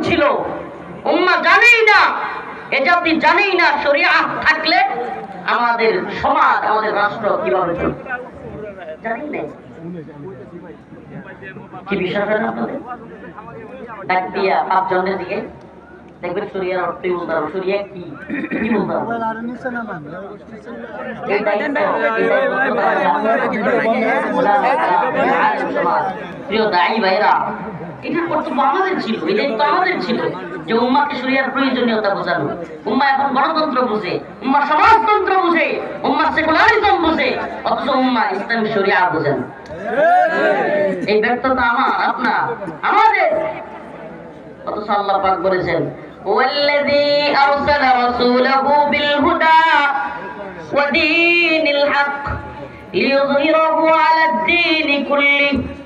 ছিল। উম্মাহ জানেই না, এ জাতি জানেই না শরিয়াত থাকলে আমাদের সমাজ, আমাদের রাষ্ট্র কিভাবে চলবে, জানেই না। কি বিশ্বাস হয় না আপনাদের? ডাক দিয়া 5 জনের দিকে দেখবেন শরিয়ার অর্থ বলতে হবে। শরিয়া কি কি বলতে হবে? প্রিয় দায়ী ভাইরা, এটার কর্তব্য আমাদের ছিল, এটাই তো আমাদের ছিল যে উম্মাকে শরিয়ার প্রয়োজনীয়তা বোঝানো। উম্মা এখন গণতন্ত্র বুঝে, উম্মা সমাজতন্ত্র বুঝে, উম্মা সেকুলারিজম বুঝে, অথচ উম্মা ইসলামী শরিয়া বুঝে না। এই ব্যর্থতা আমার, আপনার, আমাদের। অথচ আল্লাহ পাক বলেছেন ওয়াল্লাযী আরসালা রাসূলাহু বিল হুদা ওয়া দীনিল হক লিইয়ুযহিরাহু আলাদ-দীনি কুল্লিহি